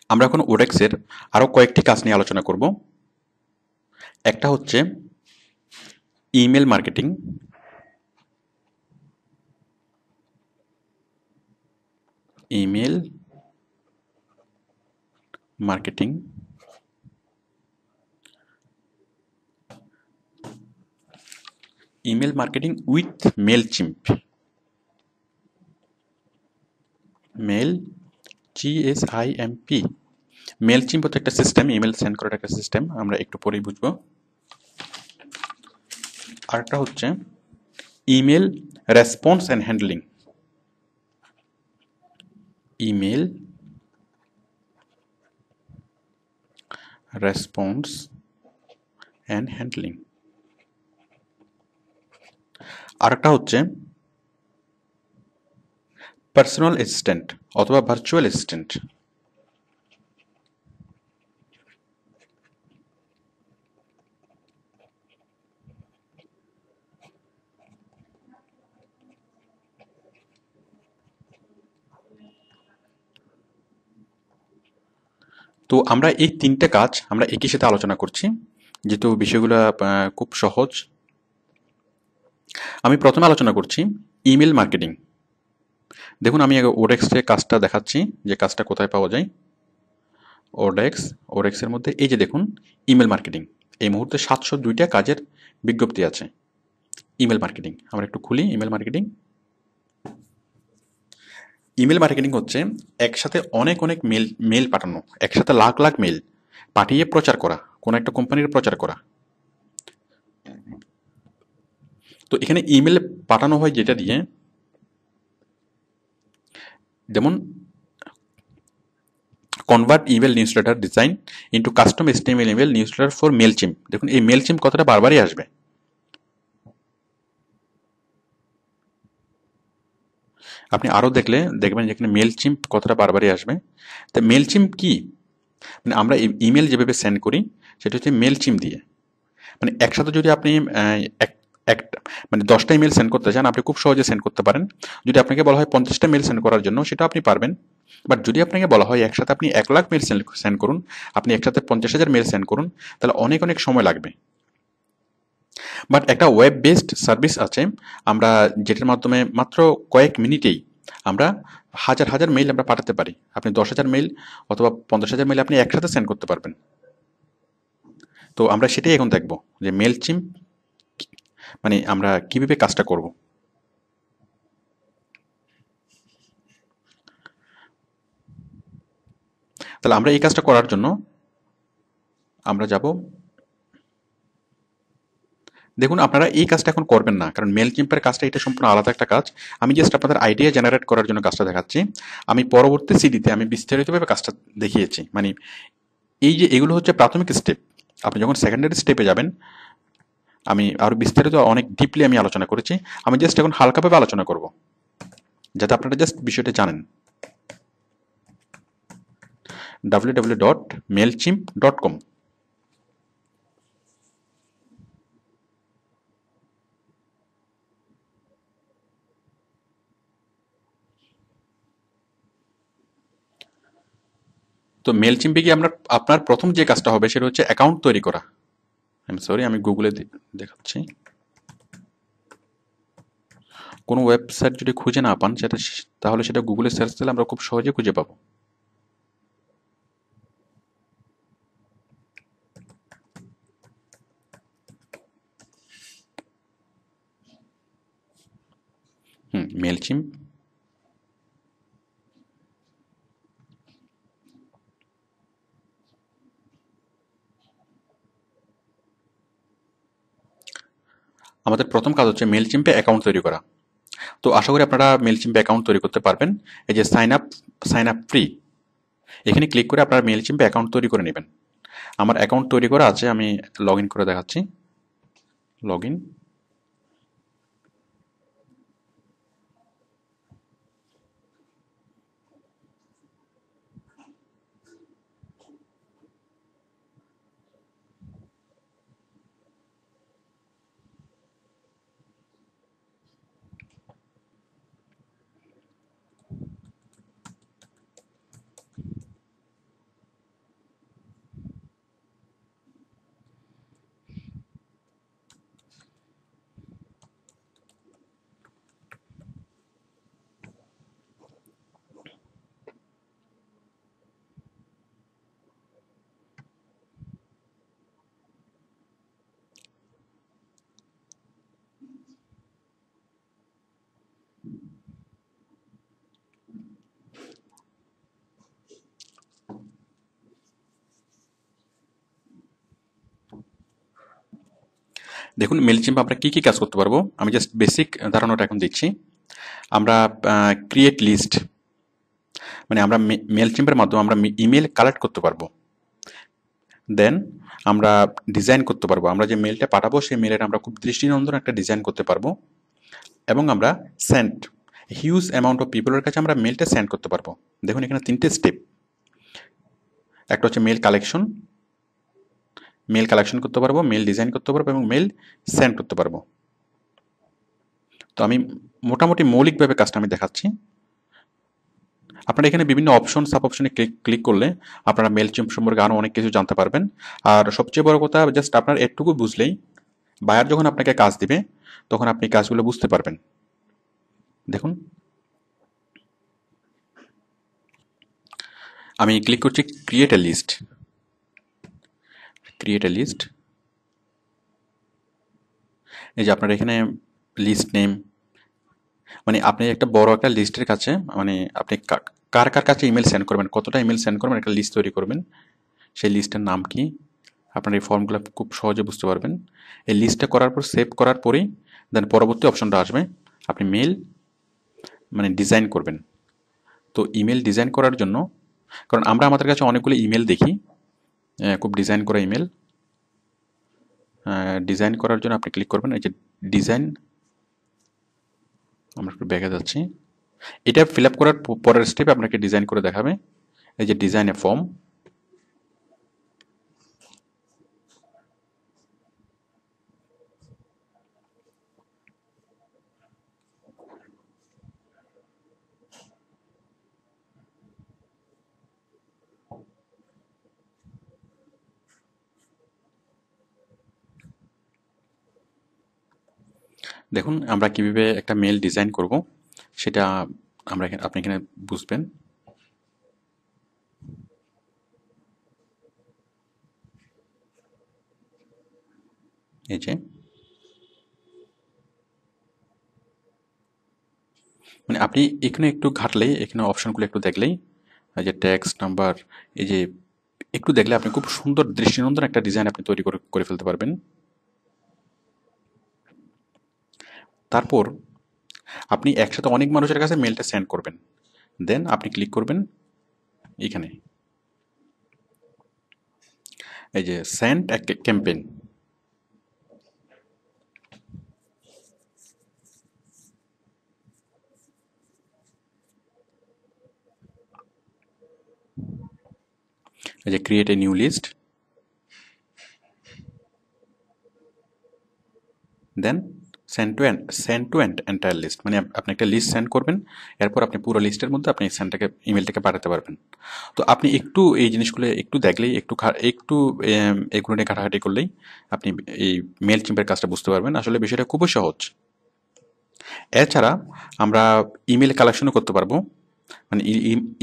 আমরা এখন ওডেক্সের আরো কয়েকটি কাজ নিয়ে আলোচনা করব। একটা হচ্ছে email marketing, email marketing, email marketing with Mailchimp, mail GSIMP। Mailchimp হচ্ছে একটা সিস্টেম, ইমেল সেন্ড করার একটা সিস্টেম, আমরা একটু পরেই বুঝবো। আরেকটা হচ্ছে email response and handling, email response and handling. আরেকটা হচ্ছে পার্সোনাল অ্যাসিস্ট্যান্ট অথবা ভার্চুয়াল অ্যাসিস্ট্যান্ট। তো আমরা এই তিনটে কাজ আমরা একই সাথে আলোচনা করছি, যেহেতু বিষয়গুলো খুব সহজ। আমি প্রথমে আলোচনা করছি ইমেল মার্কেটিং। দেখুন, আমি আগে ওডেক্সে কাজটা দেখাচ্ছি, যে কাজটা কোথায় পাওয়া যায়। ওডেক্সের মধ্যে এই যে দেখুন ইমেল মার্কেটিং, এই মুহূর্তে 702টা কাজের বিজ্ঞপ্তি আছে। ইমেল মার্কেটিং আমরা একটু খুলি। ইমেল মার্কেটিং, ইমেল মার্কেটিং হচ্ছে একসাথে অনেক অনেক মেল মেল পাঠানো, একসাথে লাখ লাখ মেল পাঠিয়ে প্রচার করা, কোনো একটা কোম্পানির প্রচার করা। তো এখানে ইমেল পাঠানো হয় যেটা দিয়ে, যেমন convert email newsletter design into custom HTML email newsletter for Mailchimp. দেখুন এই মেলচিম্প কথাটা বারবারই আসবে। আপনি আরো দেখলে দেখবেন যেখানে মেলচিম্প কথাটা বারবারই আসবে। তা মেলচিম্প কি? মানে আমরা ইমেল যেভাবে সেন্ড করি সেটা হচ্ছে মেলচিম্প দিয়ে। মানে একসাথে যদি আপনি একটা মানে 10টা ইমেল সেন্ড করতে চান, আপনি খুব সহজে সেন্ড করতে পারেন। যদি আপনাকে বলা হয় 50টা মেল সেন্ড করার জন্য, সেটা আপনি পারবেন। বাট যদি আপনাকে বলা হয় একসাথে আপনি 1 লাখ মেল সেন্ড করুন, আপনি একসাথে 50,000 মেল সেন্ড করুন, তাহলে অনেক অনেক সময় লাগবে। বাট একটা ওয়েব বেসড সার্ভিস আছে, আমরা যেটার মাধ্যমে মাত্র কয়েক মিনিটেই আমরা হাজার হাজার মেইল আমরা পাঠাতে পারি। আপনি 10,000 মেইল অথবা 50,000 মেইল আপনি একসাথে সেন্ড করতে পারবেন। তো আমরা সেটাই এখন দেখব, যে মেলচিম্প মানে আমরা কিভাবে কাজটা করব। তাহলে আমরা এই কাজটা করার জন্য আমরা যাব, দেখুন আপনারা এই কাজটা এখন করবেন না, কারণ মেলচিম্পের কাজটা এটা সম্পূর্ণ আলাদা একটা কাজ। আমি জাস্ট আপনাদের আইডিয়া জেনারেট করার জন্য কাজটা দেখাচ্ছি। আমি পরবর্তী সিডিতে আমি বিস্তারিতভাবে কাজটা দেখিয়েছি। মানে এই যে এগুলো হচ্ছে প্রাথমিক স্টেপ, আপনি যখন সেকেন্ডারি স্টেপে যাবেন আমি আরো বিস্তারিত অনেক ডিপলি আমি আলোচনা করেছি। আমি জাস্ট এখন হালকাভাবে আলোচনা করব, যাতে আপনারা জাস্ট বিষয়টা জানেন। www.mailchimp.com। তো মেলচিম্পে গিয়ে আমরা আপনার প্রথম যে কাজটা হবে সেটা হচ্ছে অ্যাকাউন্ট তৈরি করা। সরি, আমি গুগলে দেখাচ্ছি। কোনো ওয়েবসাইট যদি খুঁজে না পান সেটা, তাহলে সেটা গুগলে সার্চ দিলে আমরা খুব সহজে খুঁজে পাবো। মেলচিম্প। আমাদের প্রথম কাজ হচ্ছে মেলচিম্পে অ্যাকাউন্ট তৈরি করা। তো আশা করি আপনারা মেলচিম্পে অ্যাকাউন্ট তৈরি করতে পারবেন। এই যে সাইন আপ ফ্রি, এখানে ক্লিক করে আপনারা মেলচিম্পে অ্যাকাউন্ট তৈরি করে নেবেন। আমার অ্যাকাউন্ট তৈরি করা আছে, আমি লগ ইন করে দেখাচ্ছি। Log in. দেখুন মেলচিম্প আমরা কি কি কাজ করতে পারবো, আমি জাস্ট বেসিক ধারণাটা এখন দিচ্ছি। আমরা ক্রিয়েট লিস্ট, মানে আমরা মেলচিম্পের মাধ্যমে আমরা ইমেল কালেক্ট করতে পারবো। দেন আমরা ডিজাইন করতে পারবো, আমরা যে মেলটা পাঠাবো সেই মেলের আমরা খুব দৃষ্টিনন্দন একটা ডিজাইন করতে পারবো। এবং আমরা সেন্ড, হিউজ অ্যামাউন্ট অফ পিপলের কাছে আমরা মেলটা সেন্ড করতে পারবো। দেখুন এখানে 3টে স্টেপ, একটা হচ্ছে মেল কালেকশন করতে পারবো, মেল ডিজাইন করতে পারবো এবং মেল সেন্ড করতে পারবো। তো আমি মোটামুটি মৌলিকভাবে কাজটা আমি দেখাচ্ছি। আপনারা এখানে বিভিন্ন অপশন সাব অপশনে ক্লিক করলে আপনারা মেলচিম্প সম্পর্কে আরও অনেক কিছু জানতে পারবেন। আর সবচেয়ে বড় কথা, জাস্ট আপনার এটুকু বুঝলেই বায়ার যখন আপনাকে কাজ দিবে তখন আপনি কাজগুলো বুঝতে পারবেন। দেখুন আমি ক্লিক করছি ক্রিয়েট এ লিস্ট। এই যে আপনার এখানে লিস্ট নেম, মানে আপনি একটা বড় একটা লিস্টের কাছে, মানে আপনি কার কার কাছে ইমেল সেন্ড করবেন, কতটা ইমেল সেন্ড করবেন, একটা লিস্ট তৈরি করবেন। সেই লিস্টের নাম কি, আপনার এই ফর্মগুলো খুব সহজে বুঝতে পারবেন। এই লিস্টটা করার পর সেভ করার পরেই দেন পরবর্তী অপশনটা আসবে, আপনি মেল মানে ডিজাইন করবেন। তো ইমেল ডিজাইন করার জন্য, কারণ আমরা আমাদের কাছে অনেকগুলো ইমেল দেখি, খুব ডিজাইন করা ইমেল, ডিজাইন করার জন্য আপনি ক্লিক করবেন এই যে ডিজাইন। আমরা একটু ব্যাকে যাচ্ছি, এটা ফিল আপ করার পরের স্টেপ আপনাকে ডিজাইন করে দেখাবে। এই যে ডিজাইন এ ফর্ম, দেখুন আমরা কিভাবে একটা মেল ডিজাইন করব সেটা আপনি এখানে বুঝবেন। এই যে মানে আপনি এখানে একটু ঘাটলেই, এখানে অপশনগুলো একটু দেখলেই, এই যে টেক্সট নাম্বার, এই যে একটু দেখলে আপনি খুব সুন্দর দৃষ্টিনন্দন একটা ডিজাইন আপনি তৈরি করে ফেলতে পারবেন। তারপর আপনি একসাথে অনেক মানুষের কাছে মেলটা সেন্ড করবেন। দেন আপনি ক্লিক করবেন এখানে, এই যে সেন্ড ক্যাম্পেইন। এই যে create a new list, then send to entire list, মানে আপনি একটা লিস্ট সেন্ড করবেন, এরপর আপনি পুরো লিস্টের মধ্যে আপনি ইমেলটাকে পাঠাতে পারবেন। তো আপনি একটু এই জিনিসগুলো একটু দেখলেই, একটু এগুলো নিয়ে ঘাটাঘাটি করলেই আপনি এই মেল চিম্পের কাজটা বুঝতে পারবেন। আসলে বিষয়টা খুবই সহজ। এছাড়া আমরা ইমেল কালেকশনও করতে পারবো, মানে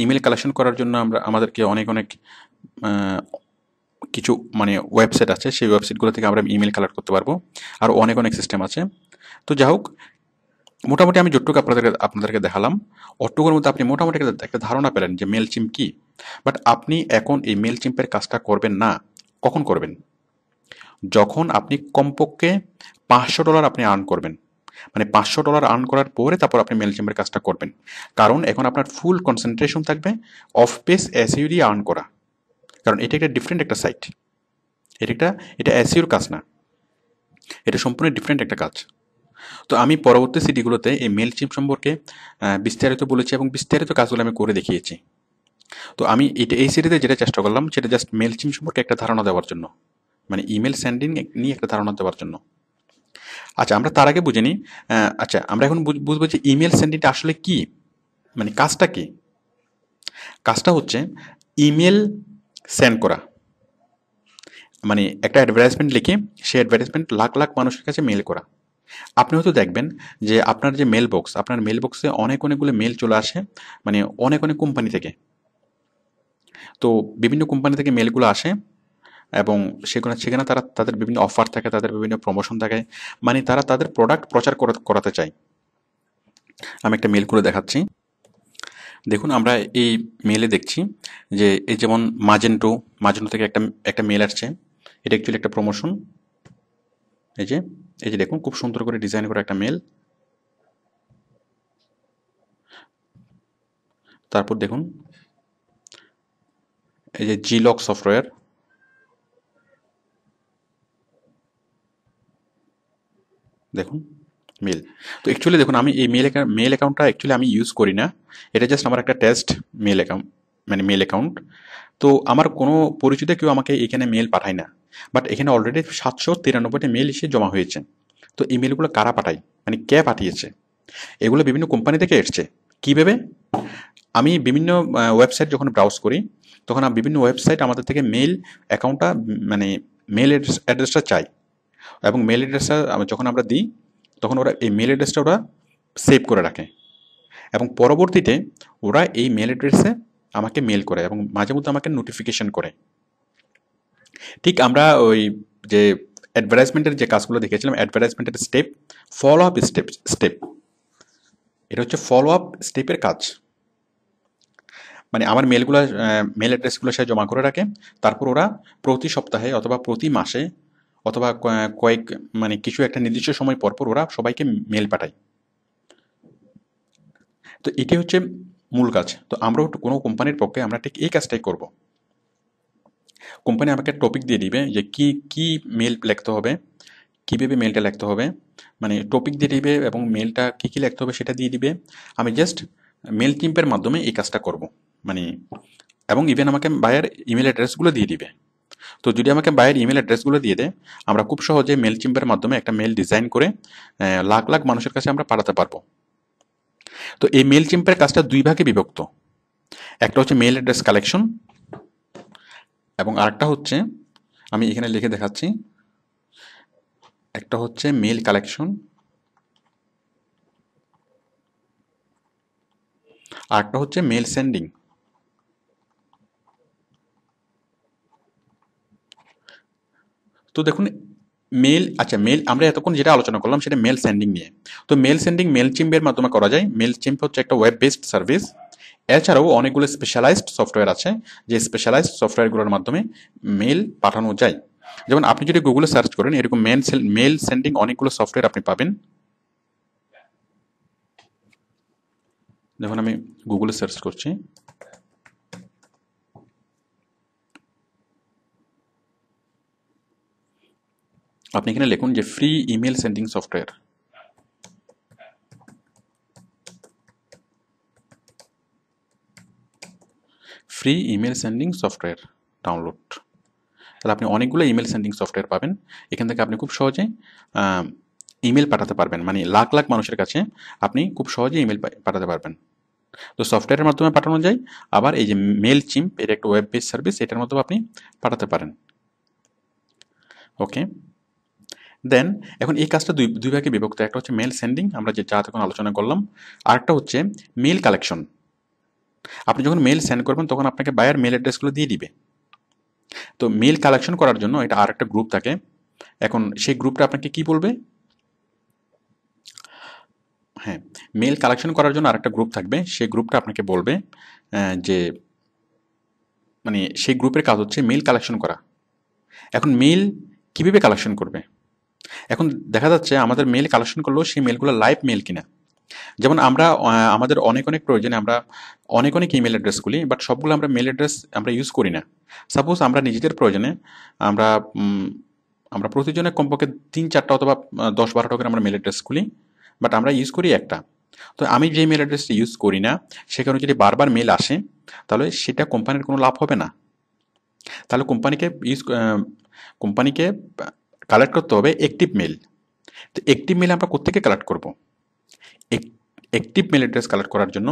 ইমেল কালেকশন করার জন্য আমাদেরকে অনেক কিছু মানে ওয়েবসাইট আছে, সেই ওয়েবসাইটগুলো থেকে আমরা ইমেল কালেক্ট করতে পারবো। আর অনেক সিস্টেম আছে। তো যাই হোক, মোটামুটি আমি যতটুকু আপনাদেরকে দেখালাম, অতটুকুর মধ্যে আপনি মোটামুটি একটা ধারণা পেলেন যে মেল চিম্প কি। বাট আপনি এখন এই মেল চিম্পের কাজটা করবেন না, কখন করবেন? যখন আপনি কমপক্ষে $500 আপনি আর্ন করবেন, মানে $500 আর্ন করার পরে তারপর আপনি মেল চিম্পের কাজটা করবেন। কারণ এখন আপনার ফুল কনসেন্ট্রেশন থাকবে অফ পেজ এসইও দিয়ে আর্ন করা, কারণ এটা একটা ডিফারেন্ট একটা সাইট। এটা এসইওর কাজ না, এটা সম্পূর্ণ ডিফারেন্ট একটা কাজ। তো আমি পরবর্তী সিডিগুলোতে এই মেল চিম্প সম্পর্কে বিস্তারিত বলেছি এবং বিস্তারিত কাজগুলো আমি করে দেখিয়েছি। তো আমি এই সিডিতে যেটা চেষ্টা করলাম সেটা জাস্ট মেল চিম্প সম্পর্কে একটা ধারণা দেওয়ার জন্য, মানে ইমেল সেন্ডিং নিয়ে একটা ধারণা দেওয়ার জন্য। আচ্ছা, আমরা তার আগে বুঝে নিই। আচ্ছা, আমরা এখন বুঝবো যে ইমেল সেন্ডিংটা আসলে কি, মানে কাজটা কি। কাজটা হচ্ছে ইমেল সেন্ড করা, মানে একটা অ্যাডভার্টাইজমেন্ট লিখে সেই অ্যাডভার্টাইজমেন্ট লাখ লাখ মানুষের কাছে মেল করা। আপনি হয়তো দেখবেন যে আপনার যে আপনার মেল বক্সে অনেকগুলো মেল চলে আসে, মানে অনেক কোম্পানি থেকে। তো বিভিন্ন কোম্পানি থেকে মেলগুলো আসে এবং সেখানে তারা তাদের বিভিন্ন অফার থাকে, তাদের বিভিন্ন প্রমোশন থাকে, মানে তারা তাদের প্রোডাক্ট প্রচার করাতে চায়। আমি একটা মেল করে দেখাচ্ছি। দেখুন আমরা এই মেলে দেখছি যে এই যেমন মাজেন্টো থেকে একটা মেল আসছে। এটা অ্যাকচুয়ালি একটা প্রমোশন। এই যে এই যে দেখুন খুব সুন্দর করে ডিজাইন করা একটা মেল। তারপর দেখুন এই যে জিলক সফটওয়্যার, দেখুন মেল। তো অ্যাকচুয়ালি দেখুন আমি এই মেল অ্যাকাউন্টটা অ্যাকচুয়ালি আমি ইউজ করি না, এটা জাস্ট আমার একটা টেস্ট মেল অ্যাকাউন্ট, মানে মেল অ্যাকাউন্ট। তো আমার কোনো পরিচিত কেউ আমাকে এখানে মেল পাঠায় না, বাট এখানে অলরেডি 793টা মেল এসে জমা হয়েছে। তো এই মেলগুলো কারা পাঠায়, মানে কে পাঠিয়েছে? এগুলো বিভিন্ন কোম্পানি থেকে এসছে। কীভাবে? আমি বিভিন্ন ওয়েবসাইট যখন ব্রাউজ করি, তখন আমি বিভিন্ন ওয়েবসাইট আমাদের থেকে মেল অ্যাকাউন্টটা, মানে মেল অ্যাড্রেসটা চাই, এবং মেল অ্যাড্রেসটা যখন আমরা দিই, তখন ওরা এই মেল অ্যাড্রেসটা ওরা সেভ করে রাখে, এবং পরবর্তীতে ওরা এই মেল অ্যাড্রেসে আমাকে মেল করে এবং মাঝে মধ্যে আমাকে নোটিফিকেশন করে। ঠিক আমরা ওই যে অ্যাডভার্টাইজমেন্টের যে কাজগুলো দেখেছিলাম, অ্যাডভার্টাইজমেন্টের স্টেপ, ফলো আপ স্টেপ, এটা হচ্ছে ফলো আপ স্টেপের কাজ। মানে আমার মেল অ্যাড্রেসগুলো সে জমা করে রাখে, তারপর ওরা প্রতি সপ্তাহে অথবা প্রতি মাসে অথবা কয়েক, মানে কিছু একটা নির্দিষ্ট সময় পর পর ওরা সবাইকে মেল পাঠায়। তো এটি হচ্ছে মূল কাজ। তো আমরাও কোনো কোম্পানির পক্ষে আমরা ঠিক এই কাজটাই করব। কোম্পানি আমাকে টপিক দিয়ে দিবে যে কি কি মেল লিখতে হবে, কীভাবে মেলটা লিখতে হবে, মানে টপিক দিয়ে দিবে এবং মেলটা কী কী লিখতে হবে সেটা দিয়ে দিবে। আমি জাস্ট মেল চিম্পের মাধ্যমে এই কাজটা করব, মানে, এবং ইভেন আমাকে বায়ার ইমেল অ্যাড্রেসগুলো দিয়ে দিবে। তো যদি আমাকে বায়ার ইমেল অ্যাড্রেসগুলো দিয়ে দেয়, আমরা খুব সহজে মেল চিম্পের মাধ্যমে একটা মেল ডিজাইন করে লাখ লাখ মানুষের কাছে আমরা পাঠাতে পারবো। তো এই মেল চিম্পের কাজটা দুই ভাগে বিভক্ত। একটা হচ্ছে মেল অ্যাড্রেস কালেকশন, এবং আরেকটা হচ্ছে, আমি এখানে লিখে দেখাচ্ছি, একটা হচ্ছে মেল কালেকশন, আরেকটা হচ্ছে মেল সেন্ডিং। তো দেখুন মেল আমরা এতক্ষণ যেটা আলোচনা করলাম সেটা মেল সেন্ডিং নিয়ে। তো মেল সেন্ডিং মেল চিম্পের মাধ্যমে করা যায়। মেল চিম্প হচ্ছে একটা ওয়েব বেসড সার্ভিস। এছাড়াও অনেকগুলো স্পেশালাইজড সফটওয়্যার আছে, যে স্পেশালাইজড সফটওয়্যারগুলোর মাধ্যমে মেল পাঠানো যায়। যেমন আপনি যদি গুগলে সার্চ করেন, এরকম মেল সেন্ডিং অনেকগুলো সফটওয়্যার আপনি পাবেন। যেমন আমি গুগলে সার্চ করছি, আপনি এখানে লিখুন যে free email sending software, free email sending software download. তাহলে আপনি অনেকগুলো ইমেল সেন্ডিং সফটওয়্যার পাবেন। এখান থেকে আপনি খুব সহজে ইমেল পাঠাতে পারবেন, মানে লাখ লাখ মানুষের কাছে আপনি খুব সহজে ইমেল পাঠাতে পারবেন। তো সফটওয়্যারের মাধ্যমে পাঠানো যায়, আবার এই যে মেল চিম্প, এটা একটা ওয়েব বেস সার্ভিস, এটার মাধ্যমে আপনি পাঠাতে পারেন। ওকে, দেন এখন এই কাজটা দুই ভাগে বিভক্ত। একটা হচ্ছে মেল সেন্ডিং, আমরা যা তখন আলোচনা করলাম, আরেকটা হচ্ছে মেল কালেকশন। আপনি যখন মেল সেন্ড করবেন তখন আপনাকে বায়ার মেল অ্যাড্রেসগুলো দিয়ে দিবে। তো মেল কালেকশন করার জন্য এটা আর একটা গ্রুপ থাকে। এখন সেই গ্রুপটা আপনাকে কি বলবে? হ্যাঁ, মেল কালেকশন করার জন্য আরেকটা গ্রুপ থাকবে, সেই গ্রুপটা আপনাকে বলবে যে, মানে সেই গ্রুপের কাজ হচ্ছে মেল কালেকশন করা। এখন মেল কিভাবে কালেকশন করবে? এখন দেখা যাচ্ছে আমাদের মেল কালেকশন করলেও সেই মেলগুলো লাইভ মেল কিনা। যেমন আমরা আমাদের অনেক অনেক প্রয়োজনে আমরা অনেক অনেক ইমেল অ্যাড্রেস খুলি, বাট সবগুলো আমরা মেল অ্যাড্রেস আমরা ইউজ করি না। সাপোজ আমরা নিজেদের প্রয়োজনে আমরা আমরা প্রতিজনের কমপক্ষে 3-4টা অথবা 10-12টা করে আমরা মেল অ্যাড্রেস খুলি, বাট আমরা ইউজ করি একটা। তো আমি যে মেল অ্যাড্রেসটা ইউজ করি না, সেখানে যদি বারবার মেল আসে, তাহলে সেটা কোম্পানির কোনো লাভ হবে না। তাহলে কোম্পানিকে কালেক্ট করতে হবে অ্যাক্টিভ মেল। তো অ্যাক্টিভ মেল আমরা কোত্থেকে কালেক্ট করব? অ্যাক্টিভ মেল অ্যাড্রেস কালেক্ট করার জন্য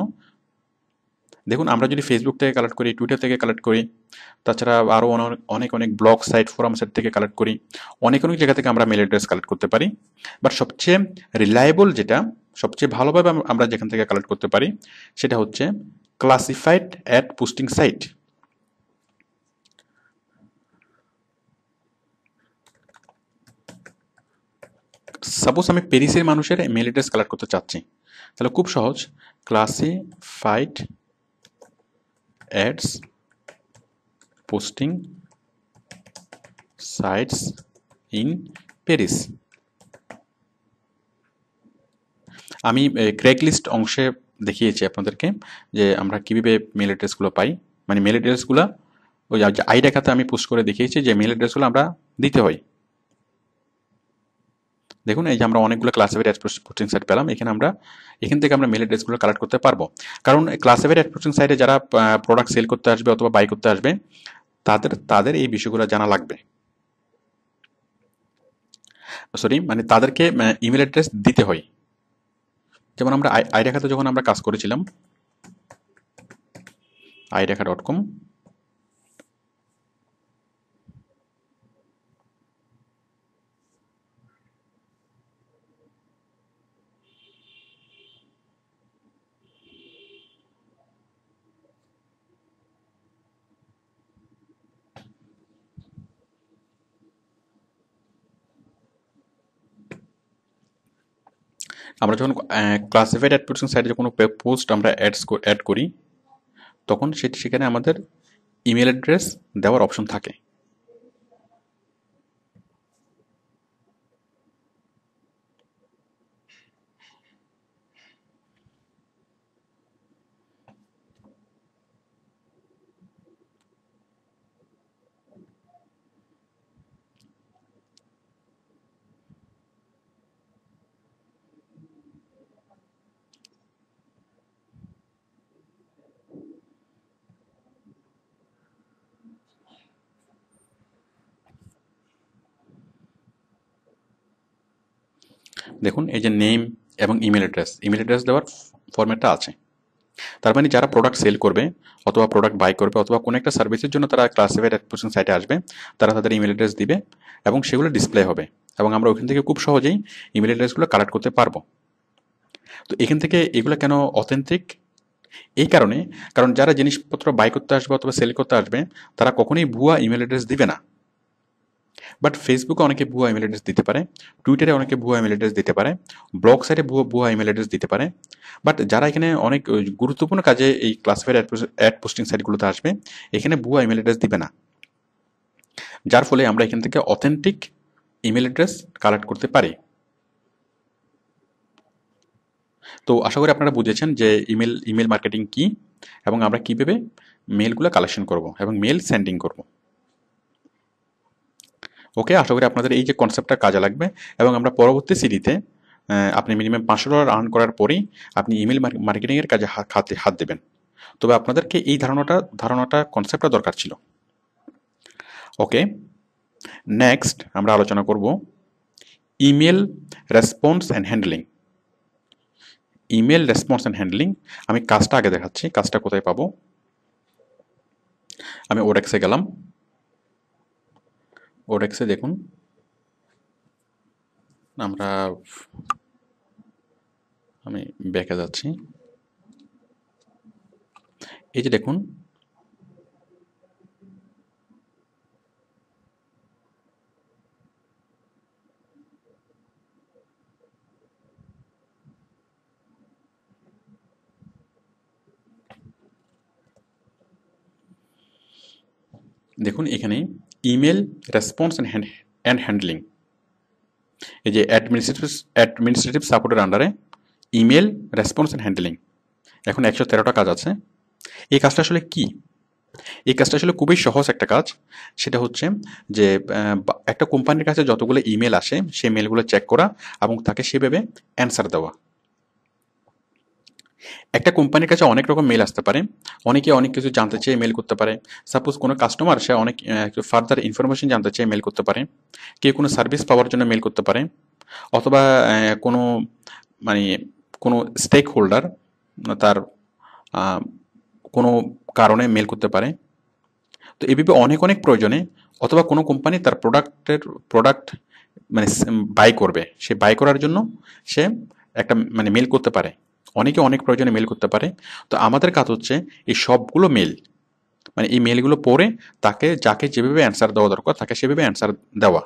দেখুন, আমরা যদি ফেসবুক থেকে কালেক্ট করি, টুইটার থেকে কালেক্ট করি, তাছাড়া আরও অনেক অনেক ব্লগ সাইট, ফোরাম সাইট থেকে কালেক্ট করি, অনেক অনেক জায়গা থেকে আমরা মেল অ্যাড্রেস কালেক্ট করতে পারি। বাট সবচেয়ে রিলায়েবল যেটা, সবচেয়ে ভালোভাবে আমরা যেখান থেকে কালেক্ট করতে পারি, সেটা হচ্ছে classified ad posting site. Suppose আমি প্যারিসের মানুষের মেল অ্যাড্রেস কালেক্ট করতে চাচ্ছি, তাহলে খুব সহজ, classified ads posting sites in Paris, আমি ক্র্যাক লিস্ট অংশে দেখিয়েছি আপনাদেরকে যে আমরা কীভাবে মেল অ্যাড্রেসগুলো পাই, মানে মেল অ্যাড্রেসগুলো ওই আই রেখাতে আমি পোস্ট করে দেখিয়েছি যে মেল অ্যাড্রেসগুলো আমরা দিতে হয়। দেখুন এই যে আমরা অনেকগুলো ক্লাসিফাইড অ্যাড পোস্টিং সাইট পেলাম, এখান থেকে আমরা মেল অ্যাড্রেসগুলো কালেক্ট করতে পারবো। কারণ ক্লাসিফাইড অ্যাড পোস্টিং সাইটে যারা প্রোডাক্ট সেল করতে আসবে অথবা বাই করতে আসবে তাদের এই বিষয়গুলো জানা লাগবে, সরি মানে তাদেরকে ইমেল অ্যাড্রেস দিতে হয়। যেমন আমরা আই রেখাতে যখন আমরা কাজ করেছিলাম irekha.com, আমরা যখন ক্লাসিফাইড অ্যাড পোস্টিং সাইটে কোনো পোস্ট আমরা অ্যাড করি তখন সেখানে আমাদের ইমেল অ্যাড্রেস দেওয়ার অপশন থাকে। দেখুন এই যে নেম এবং ইমেল অ্যাড্রেস দেওয়ার ফরম্যাটটা আছে। তার মানে যারা প্রোডাক্ট সেল করবে অথবা প্রোডাক্ট বাই করবে অথবা কোনো একটা সার্ভিসের জন্য তারা ক্লাসিফাইড অ্যাড পোস্টিং সাইটে আসবে, তারা তাদের ইমেল অ্যাড্রেস দিবে এবং সেগুলো ডিসপ্লে হবে এবং আমরা ওখান থেকে খুব সহজেই ইমেল অ্যাড্রেসগুলো কালেক্ট করতে পারবো। তো এখান থেকে এগুলো কেন অথেন্টিক? এই কারণে, কারণ যারা জিনিসপত্র বাই করতে আসবে অথবা সেল করতে আসবে তারা কখনোই ভুয়া ইমেল অ্যাড্রেস দিবে না। বাট ফেসবুকে অনেকে ভুয়া ইমেল অ্যাড্রেস দিতে পারে, টুইটারে অনেকে ভুয়া ইমেল অ্যাড্রেস দিতে পারে, ব্লগ সাইটে ভুয়া ইমেল অ্যাড্রেস দিতে পারে। বাট যারা এখানে অনেক গুরুত্বপূর্ণ কাজে এই ক্লাসিফাইড অ্যাড পোস্টিং সাইটগুলোতে আসবে এখানে ভুয়া ইমেল অ্যাড্রেস দিবে না, যার ফলে আমরা এখান থেকে অথেন্টিক ইমেল অ্যাড্রেস কালেক্ট করতে পারি। তো আশা করি আপনারা বুঝেছেন যে ইমেল মার্কেটিং কি এবং আমরা কীভাবে মেলগুলো কালেকশন করব এবং মেল সেন্ডিং করব। ওকে, আশা করি আপনাদের এই যে কনসেপ্টটা কাজে লাগবে এবং আমরা পরবর্তী সিডিতে আপনি মিনিমাম $500 আর্ন করার পরেই আপনি ইমেল মার্কেটিংয়ের কাজে হাত দেবেন। তবে আপনাদেরকে এই ধারণাটা কনসেপ্টটা দরকার ছিল। ওকে, নেক্সট আমরা আলোচনা করব email response and handling. Email response and handling আমি কাজটা আগে দেখাচ্ছি, কাজটা কোথায় পাবো। আমি ওডেক্সে গেলাম, ওডেক্সে দেখুন আমি ব্যাকে যাচ্ছি। এই যে দেখুন দেখুন এখানে ইমেল রেসপন্স অ্যান্ড হ্যান্ডলিং, এই যে অ্যাডমিনিস্ট্রেটিভ সাপোর্টের আন্ডারে ইমেল রেসপন্স অ্যান্ড হ্যান্ডলিং এখন 113টা কাজ আছে। এই কাজটা আসলে কি? এই কাজটা আসলে খুবই সহজ একটা কাজ। সেটা হচ্ছে যে একটা কোম্পানির কাছে যতগুলো ইমেল আসে সেই মেলগুলো চেক করা এবং তাকে সেভাবে অ্যান্সার দেওয়া। একটা কোম্পানির কাছে অনেক রকম মেল আসতে পারে, অনেকে অনেক কিছু জানতে চেয়ে মেল করতে পারে। সাপোজ কোনো কাস্টমার সে অনেক ফার্দার ইনফরমেশন জানতে চেয়ে মেল করতে পারে, কেউ কোনো সার্ভিস পাওয়ার জন্য মেল করতে পারে, অথবা কোনো মানে কোনো স্টেক হোল্ডার তার কোনো কারণে মেল করতে পারে। তো এভাবে অনেক প্রয়োজনে, অথবা কোনো কোম্পানি তার প্রোডাক্ট মানে বাই করবে, সে বাই করার জন্য সে একটা মানে মেল করতে পারে, অনেকে অনেক প্রয়োজনে মেল করতে পারে। তো আমাদের কাজ হচ্ছে এই সবগুলো মেল মানে এই মেলগুলো পড়ে যাকে যেভাবে অ্যান্সার দেওয়া দরকার তাকে সেভাবে অ্যান্সার দেওয়া,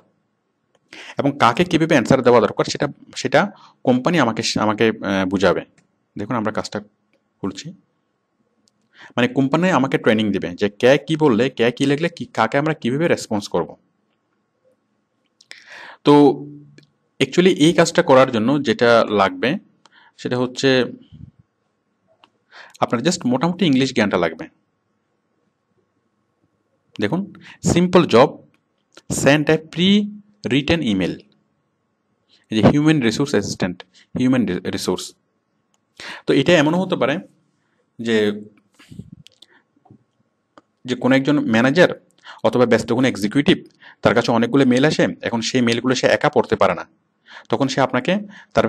এবং কাকে কীভাবে অ্যান্সার দেওয়া দরকার সেটা কোম্পানি আমাকে বুঝাবে। দেখুন আমরা কাজটা করছি, মানে কোম্পানি আমাকে ট্রেনিং দেবে যে কে কি বললে, কে কি লিখলে কাকে আমরা কিভাবে রেসপন্স করব। তো অ্যাকচুয়ালি এই কাজটা করার জন্য যেটা লাগবে সেটা হচ্ছে আপনার জাস্ট মোটামুটি ইংলিশ জ্ঞানটা লাগবে। দেখুন, সিম্পল জব, সেন্ড এ প্রি রিটেন ইমেল, এই যে human resource assistant, human resource. তো এটা এমনও হতে পারে যে যে কোনো একজন ম্যানেজার অথবা ব্যস্ত কোনো এক্সিকিউটিভ, তার কাছে অনেকগুলো মেল আসে, এখন সেই মেলগুলো সে একা পড়তে পারে না, তখন সে আপনাকে তার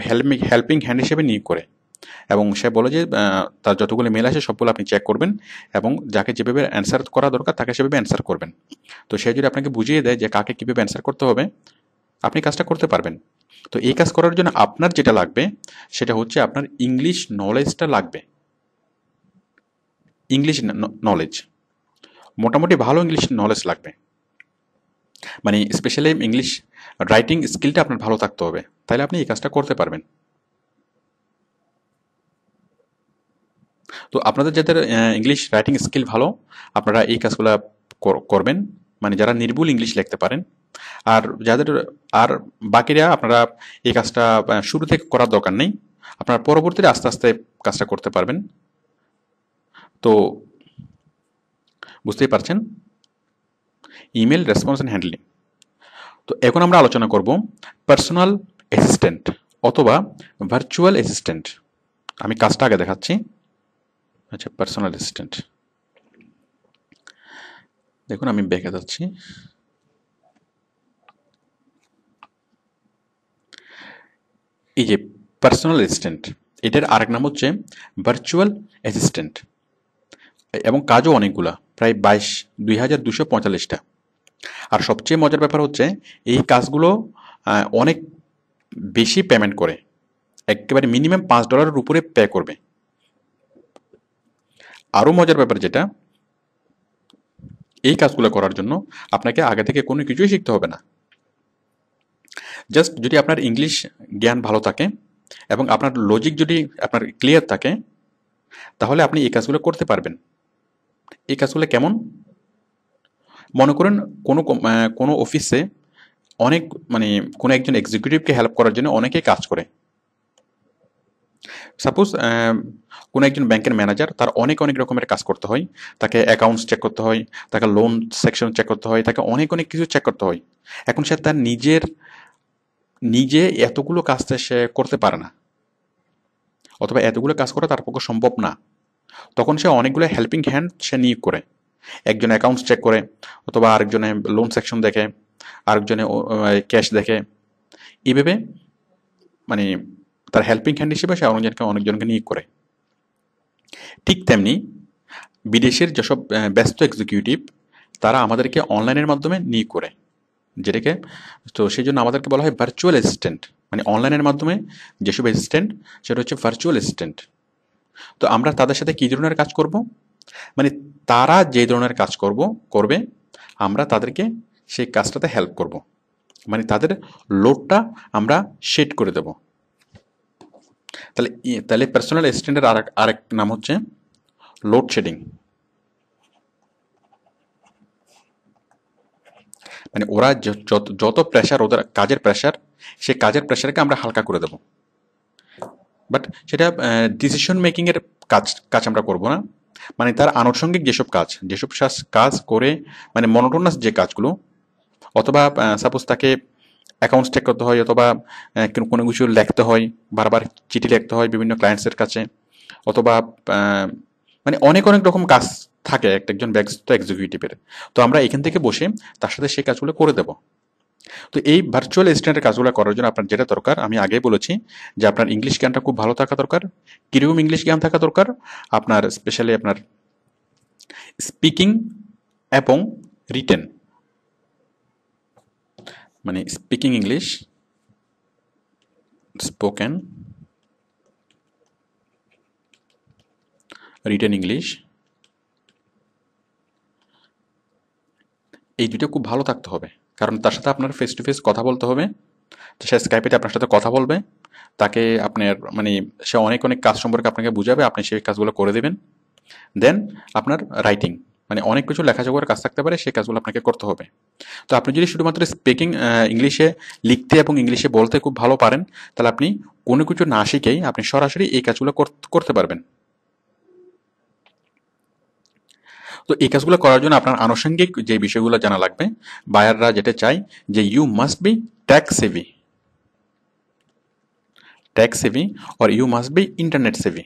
হেল্পিং হ্যান্ড হিসেবে নিয়োগ করে এবং সে বলে যে তার যতগুলো মেল আসে সবগুলো আপনি চেক করবেন এবং যাকে যেভাবে অ্যান্সার করা দরকার তাকে সেভাবে অ্যান্সার করবেন। তো সে যদি আপনাকে বুঝিয়ে দেয় যে কাকে কীভাবে অ্যান্সার করতে হবে, আপনি কাজটা করতে পারবেন। তো এই কাজ করার জন্য আপনার যেটা লাগবে সেটা হচ্ছে আপনার ইংলিশ নলেজটা লাগবে। ইংলিশ নলেজ, মোটামুটি ভালো ইংলিশ নলেজ লাগবে, মানে স্পেশালি ইংলিশ রাইটিং স্কিলটা আপনার ভালো থাকতে হবে, তাহলে আপনি এই কাজটা করতে পারবেন। তো আপনাদের যাদের ইংলিশ রাইটিং স্কিল ভালো, আপনারা এই কাজগুলো করবেন, মানে যারা নির্ভুল ইংলিশ লিখতে পারেন। আর যাদের আর বাকিরা, আপনারা এই কাজটা শুরু থেকে করার দরকার নেই, আপনারা পরবর্তীতে আস্তে আস্তে কাজটা করতে পারবেন। তো বুঝতেই পারছেন, ইমেল রেসপন্স অ্যান্ড হ্যান্ডলিং। তো এখন আমরা আলোচনা করব পার্সোনাল অ্যাসিস্ট্যান্ট অথবা ভার্চুয়াল অ্যাসিস্ট্যান্ট। আমি কাজটা আগে দেখাচ্ছি। আচ্ছা, পার্সোনাল অ্যাসিস্ট্যান্ট, দেখুন আমি ব্যাকে যাচ্ছি। এই যে পার্সোনাল অ্যাসিস্ট্যান্ট, এটার আরেক নাম হচ্ছে ভার্চুয়াল অ্যাসিস্ট্যান্ট, এবং কাজও অনেকগুলা, প্রায় 22,245টা। আর সবচেয়ে মজার ব্যাপার হচ্ছে এই কাজগুলো অনেক বেশি পেমেন্ট করে, একেবারে মিনিমাম $5 উপরে পে করবে। আরও মজার ব্যাপার যেটা, এই কাজগুলো করার জন্য আপনাকে আগে থেকে কোনো কিছুই শিখতে হবে না। জাস্ট যদি আপনার ইংলিশ জ্ঞান ভালো থাকে এবং আপনার লজিক যদি আপনার ক্লিয়ার থাকে, তাহলে আপনি এই কাজগুলো করতে পারবেন। এই কাজগুলো কেমন? মনে করেন কোনো অফিসে অনেক, মানে কোনো একজন এক্সিকিউটিভকে হেল্প করার জন্য অনেকেই কাজ করে। সাপোজ কোনো একজন ব্যাংকের ম্যানেজার, তার অনেক অনেক রকমের কাজ করতে হয়, তাকে অ্যাকাউন্টস চেক করতে হয়, তাকে লোন সেকশন চেক করতে হয়, তাকে অনেক অনেক কিছু চেক করতে হয়। এখন সে তার নিজে এতগুলো কাজটা সে করতে পারে না, অথবা এতগুলো কাজ করা তার পক্ষে সম্ভব না, তখন সে অনেকগুলো হেল্পিং হ্যান্ড সে নিয়োগ করে। একজন অ্যাকাউন্টস চেক করে, অথবা আরেকজনে লোন সেকশন দেখে, আরেকজনে ক্যাশ দেখে, এইভাবে মানে তার হেল্পিং হ্যান্ড হিসেবে সে অনেকজনকে নিয়োগ করে। ঠিক তেমনি বিদেশের যেসব ব্যস্ত এক্সিকিউটিভ, তারা আমাদেরকে অনলাইনের মাধ্যমে নিয়োগ করে, যেটাকে, তো সেই জন্য আমাদেরকে বলা হয় ভার্চুয়াল অ্যাসিস্ট্যান্ট। মানে অনলাইনের মাধ্যমে যেসব অ্যাসিস্ট্যান্ট, সেটা হচ্ছে ভার্চুয়াল অ্যাসিস্ট্যান্ট। তো আমরা তাদের সাথে কী ধরনের কাজ করব? মানে তারা যে ধরনের কাজ করবে, আমরা তাদেরকে সেই কাজটাতে হেল্প করব, মানে তাদের লোডটা আমরা শেড করে দেব। তাহলে পার্সোনাল অ্যাসিস্ট্যান্টের আরেক নাম হচ্ছে লোড শেডিং। মানে ওরা যত প্রেশার, ওদের কাজের প্রেশার, সেই কাজের প্রেশারকে আমরা হালকা করে দেব। বাট সেটা ডিসিশন মেকিংয়ের কাজ আমরা করব না। মানে তার আনুষঙ্গিক যেসব কাজ করে, মানে মনোটোনাস যে কাজগুলো, অথবা সাপোজ তাকে অ্যাকাউন্টস চেক করতে হয়, অথবা কোনো কিছু লিখতে হয়, বারবার চিঠি লিখতে হয় বিভিন্ন ক্লায়েন্টসের কাছে, অথবা মানে অনেক অনেক রকম কাজ থাকে একজন ব্যস্ত এক্সিকিউটিভের। তো আমরা এখান থেকে বসে তার সাথে সেই কাজগুলো করে দেব। তো এই ভার্চুয়াল অ্যাসিস্ট্যান্টের কাজগুলো করার জন্য আপনার যেটা দরকার, আমি আগেই বলেছি যে আপনার ইংলিশ জ্ঞানটা খুব ভালো থাকা দরকার। কীরকম ইংলিশ জ্ঞান থাকা দরকার? আপনার স্পেশালি আপনার স্পিকিং এবং রিটেন, মানে speaking English, spoken, written English, এই দুটো খুব ভালো থাকতে হবে। কারণ তার সাথে আপনার ফেস টু ফেস কথা বলতে হবে। তো সে স্কাইপেতে আপনার সাথে কথা বলবে, তাকে আপনার মানে সে অনেক অনেক কাজ সম্পর্কে আপনাকে বুঝাবে, আপনি সেই কাজগুলো করে দেবেন। দেন আপনার রাইটিং, মানে অনেক কিছু লেখাযোগার কাজ থাকতে পারে, সেই কাজগুলো আপনাকে করতে হবে। তো আপনি যদি শুধুমাত্র স্পিকিং ইংলিশে লিখতে এবং ইংলিশে বলতে খুব ভালো পারেন, তাহলে আপনি কোনো কিছু না শিখেই আপনি সরাসরি এই কাজগুলো করতে পারবেন। তো এই কাজগুলো করার জন্য আপনার আনুষঙ্গিক যে বিষয়গুলো জানা লাগবে, বায়াররা যেটা চাই যে you must be tax savvy, tax savvy, or you must be internet savvy.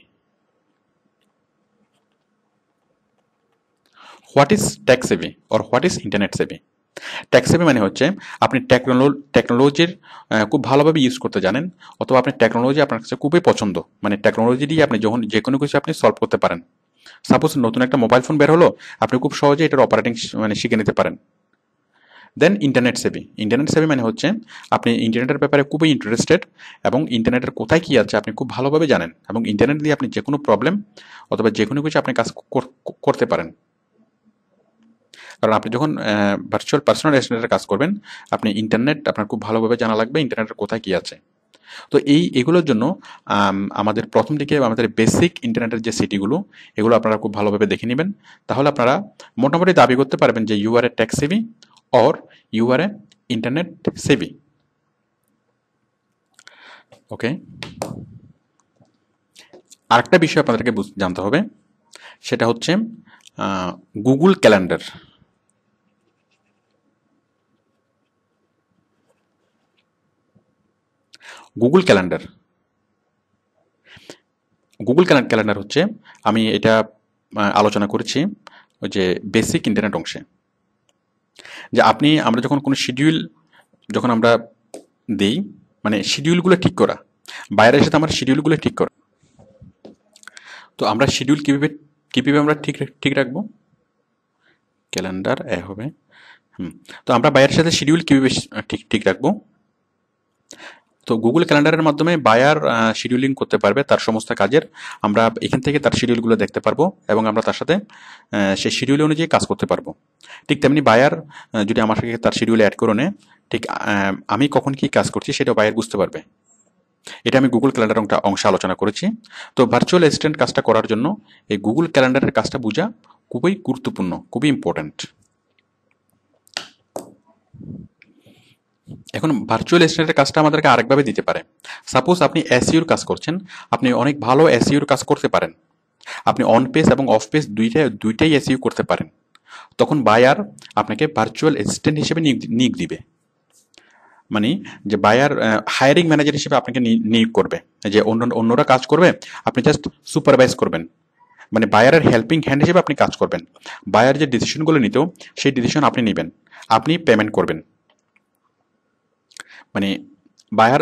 What is tax savvy or what is internet savvy? Tax savvy মানে হচ্ছে আপনি টেকনোলজির খুব ভালোভাবে ইউজ করতে জানেন, অথবা আপনি টেকনোলজি আপনার কাছে খুবই পছন্দ, মানে টেকনোলজি দিয়ে আপনি যখন যে কোনো কিছু আপনি সলভ করতে পারেন। সাপোজ নতুন একটা মোবাইল ফোন বের হলো, আপনি খুব সহজে এটার অপারেটিং মানে শিখে নিতে পারেন। দেন ইন্টারনেট সেভি, ইন্টারনেট সেভি মানে হচ্ছে আপনি ইন্টারনেটের ব্যাপারে খুবই ইন্টারেস্টেড এবং ইন্টারনেটের কোথায় কী আছে আপনি খুব ভালোভাবে জানেন, এবং ইন্টারনেট দিয়ে আপনি যে কোনো প্রবলেম অথবা যে কোনো কিছু আপনি কাজ করতে পারেন। কারণ আপনি যখন ভার্চুয়াল পার্সোনাল অ্যাসিস্ট্যান্টের কাজ করবেন, আপনি ইন্টারনেট আপনার খুব ভালোভাবে জানা লাগবে, ইন্টারনেটের কোথায় কী আছে। তো এগুলোর জন্য আমাদের প্রথম দিকে আমাদের বেসিক ইন্টারনেটের যে সিটিগুলো, এগুলো আপনারা খুব ভালোভাবে দেখে নেবেন। তাহলে আপনারা মোটামুটি দাবি করতে পারবেন যে you are a tech savvy or you are a internet savvy. Okay, আরেকটা বিষয় আপনাদেরকে জানতে হবে, সেটা হচ্ছে Google Calendar. Google Calendar, Google Calendar হচ্ছে, আমি এটা আলোচনা করেছি ওই যে বেসিক ইন্টারনেট অংশে, যে আমরা যখন কোনো শিডিউল যখন আমরা দেই, মানে শিডিউলগুলো ঠিক করা, বাইরের সাথে আমার শিডিউলগুলো ঠিক করা। তো আমরা শিডিউল কীভাবে আমরা ঠিক রাখবো? ক্যালেন্ডার হবে। তো আমরা বাইরের সাথে শিডিউল কীভাবে ঠিক রাখবো? তো গুগল ক্যালেন্ডারের মাধ্যমে বায়ার শিডিউলিং করতে পারবে তার সমস্ত কাজের। আমরা এখান থেকে তার শিডিউলগুলো দেখতে পারবো এবং আমরা তার সাথে সেই শিডিউল অনুযায়ী কাজ করতে পারবো। ঠিক তেমনি বায়ার যদি আমার সাথে তার শিডিউলে অ্যাড করে নেয়, ঠিক আমি কখন কী কাজ করছি সেটাও বায়ার বুঝতে পারবে। এটা আমি গুগল ক্যালেন্ডার অংশে আলোচনা করেছি। তো ভার্চুয়াল অ্যাসিস্ট্যান্ট কাজটা করার জন্য এই গুগল ক্যালেন্ডারের কাজটা বোঝা খুবই গুরুত্বপূর্ণ, খুবই ইম্পর্ট্যান্ট। এখন ভার্চুয়াল অ্যাসিস্ট্যান্টের কাজটা আমাদেরকে আরেকভাবে দিতে পারে। সাপোজ আপনি এসইওর কাজ করছেন, আপনি অনেক ভালো এসইওর কাজ করতে পারেন, আপনি অন পেজ এবং অফ পেজ দুইটাই এসইও করতে পারেন, তখন বায়ার আপনাকে ভার্চুয়াল অ্যাসিস্ট্যান্ট হিসেবে নিয়োগ দিবে। মানে যে বায়ার হায়ারিং ম্যানেজার হিসেবে আপনাকে নিয়োগ করবে, যে অন্যরা কাজ করবে, আপনি জাস্ট সুপারভাইজ করবেন, মানে বায়ারের হেল্পিং হ্যান্ড হিসেবে আপনি কাজ করবেন। বায়ার যে ডিসিশনগুলো নিত, সেই ডিসিশন আপনি নেবেন, আপনি পেমেন্ট করবেন। মানে বায়ার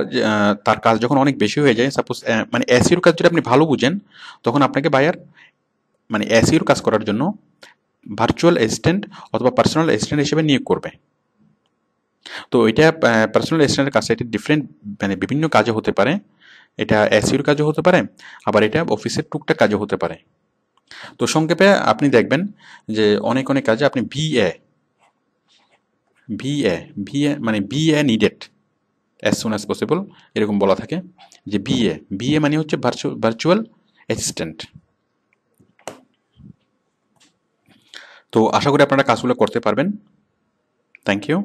তার কাজ যখন অনেক বেশি হয়ে যায়, সাপোজ মানে এসইওর কাজ যদি আপনি ভালো বুঝেন, তখন আপনাকে বায়ার মানে এসইওর কাজ করার জন্য ভার্চুয়াল অ্যাসিস্ট্যান্ট অথবা পার্সোনাল অ্যাসিস্ট্যান্ট হিসেবে নিয়োগ করবে। তো এটা পার্সোনাল অ্যাসিস্ট্যান্টের কাছে এটা ডিফারেন্ট, মানে বিভিন্ন কাজে হতে পারে। এটা এসইওর কাজে হতে পারে, আবার এটা অফিসের টুকটাক কাজে হতে পারে। তো সংক্ষেপে আপনি দেখবেন যে অনেক কাজে আপনি ভিএ মানে BA needed as soon as possible, এরকম বলা থাকে যে বিএ মানে হচ্ছে ভার্চুয়াল অ্যাসিস্ট্যান্ট। তো আশা করি আপনারা কাজগুলো করতে পারবেন। Thank you.